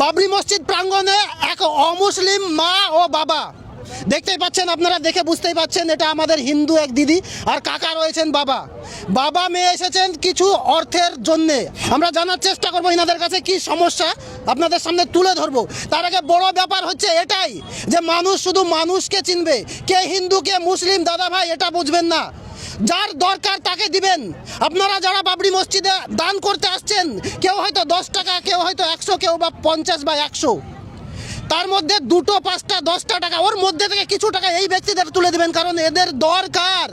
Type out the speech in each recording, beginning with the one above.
বাবরি মসজিদ প্রাঙ্গণে এক অমুসলিম মা ও বাবা দেখতেই পাচ্ছেন, আপনারা দেখে বুঝতেই পাচ্ছেন এটা আমাদের হিন্দু এক দিদি আর কাকা রয়েছেন বাবা। বাবা মেয়ে এসেছেন কিছু অর্থের জন্যে। আমরা জানার চেষ্টা করবো এনাদের কাছে কি সমস্যা, আপনাদের সামনে তুলে ধরবো। তার আগে বড় ব্যাপার হচ্ছে এটাই যে মানুষ শুধু মানুষকে চিনবে, কে হিন্দু কে মুসলিম দাদা ভাই এটা বুঝবেন না। যার দরকার তাকে দিবেন। আপনারা যারা বাবরি মসজিদে দান করতে আসছেন, কেউ হয়তো 10 টাকা, কেউ হয়তো 100, কেউ বা 50 বা 100, তার মধ্যে 2, 5, 10 টাকা ওর মধ্যে থেকে কিছু টাকা এই ব্যক্তিদের তুলে দেবেন, কারণ এদের দরকার।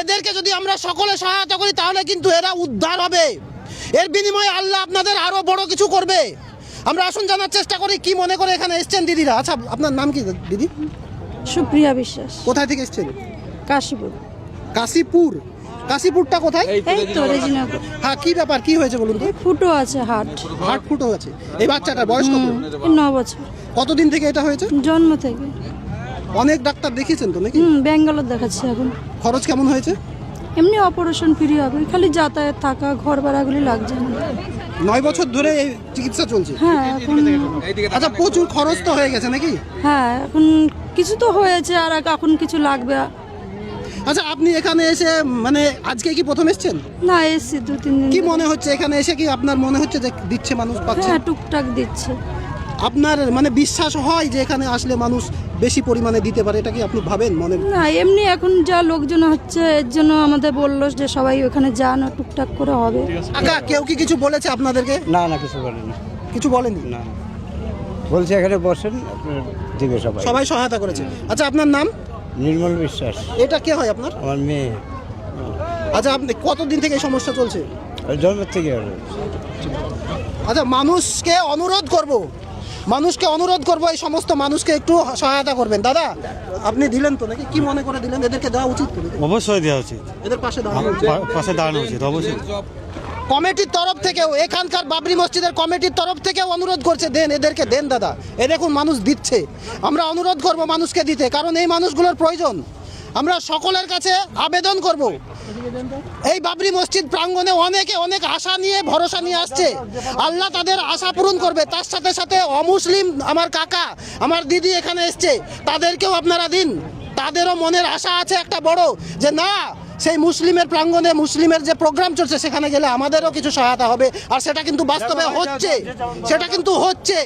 এদেরকে যদি আমরা সকলে সহায়তা করি তাহলে কিন্তু এরা উদ্ধার হবে। এর বিনিময়ে আল্লাহ আপনাদের আরো বড় কিছু করবে। আমরা আসুন জানার চেষ্টা করি কি মনে করে এখানে এসছেন দিদিরা। আচ্ছা, আপনার নাম কি দিদি? সুপ্রিয়া বিশ্বাস। কোথায় থেকে এসছেন? কাশীপুর। কাশীপুর? কাশীপুরটা কোথায়? এই তো রেজিনগর। হ্যাঁ, কি ব্যাপার, কি হয়েছে বলুন তো? ফুটো আছে হাট। হার্ট ফুটো আছে। এই বাচ্চাটার বয়স কত? 9 বছর। কতদিন থেকে এটা হয়েছে? জন্ম থেকে। অনেক ডাক্তার দেখিয়েছেন তো নাকি? ব্যাঙ্গালোর দেখাচ্ছি এখন। খরচ কেমন হয়েছে? এমনি অপারেশন ফ্রি হবে, খালি যাতায়াত থাকা ঘর ভাড়াগুলি লাগছে না। 9 বছর ধরে এই চিকিৎসা চলছে? হ্যাঁ এখন। আচ্ছা, প্রচুর খরচ তো হয়ে গেছে নাকি? হ্যাঁ এখন কিছু তো হয়েছে, আর এখন কিছু লাগবে। আচ্ছা, আপনি এখানে এসে মানে আজকে কি প্রথম এসেছেন? না, এসছি 2-3 দিন। কি মনে হচ্ছে এখানে এসে, কি আপনার মনে হচ্ছে যে দিচ্ছে মানুষ পাচ্ছে? হ্যাঁ টুকটাক দিচ্ছে। আপনার মানে বিশ্বাস হয় যে এখানে আসলে মানুষ বেশি পরিমাণে দিতে পারে, এটা কি আপনি ভাবেন মনে? না এমনি এখন যা লোকজন হচ্ছে এর জন্য আমাদের বললো যে সবাই ওখানে যান, টুকটাক করে হবে। কাকা, কেউ কি কিছু বলেছে আপনাদেরকে? না না, কিছু বলেনি। কিছু বলেনি? না, বলছে এখানে বসেন, আপনার দিবে সবাই। সবাই সহায়তা করেছে। আচ্ছা, আপনার নাম? নির্মল বিশ্বাস। এটা কে হয় আপনার? আমার মেয়ে। আচ্ছা, আপনি কতদিন থেকে এই সমস্যা চলছে? জন্মের থেকে হলো। আচ্ছা, মানুষকে অনুরোধ করবো এই সমস্ত মানুষকে একটু সহায়তা করবেন। দাদা, আপনি দিলেন তো নাকি? কি মনে করে দিলেন? এদেরকে দেওয়া উচিত তো নাকি? অবশ্যই দেওয়া উচিত, এদের পাশে দাঁড়ানো উচিত। পাশে দাঁড়ানো উচিত অবশ্যই। কমিটির তরফ থেকেও, এখানকার বাবরি মসজিদের কমিটির তরফ থেকেও অনুরোধ করছে দেন, এদেরকে দেন দাদা। এ দেখুন মানুষ দিচ্ছে, আমরা অনুরোধ করব মানুষকে দিতে, কারণ এই মানুষগুলোর প্রয়োজন। আমরা সকলের কাছে আবেদন করব, এই বাবরি মসজিদ প্রাঙ্গণে অনেকে অনেক আশা নিয়ে ভরসা নিয়ে আসছে, আল্লাহ তাদের আশা পূরণ করবে। তার সাথে সাথে অমুসলিম আমার কাকা, আমার দিদি এখানে এসছে, তাদেরকেও আপনারা দিন। তাদেরও মনের আশা আছে একটা বড়, যে না সেই মুসলিমের প্রাঙ্গণে মুসলিমের যে প্রোগ্রাম চলছে সেখানে গেলে আমাদেরও কিছু সহায়তা হবে। আর সেটা কিন্তু বাস্তবে হচ্ছে, সেটা কিন্তু হচ্ছে।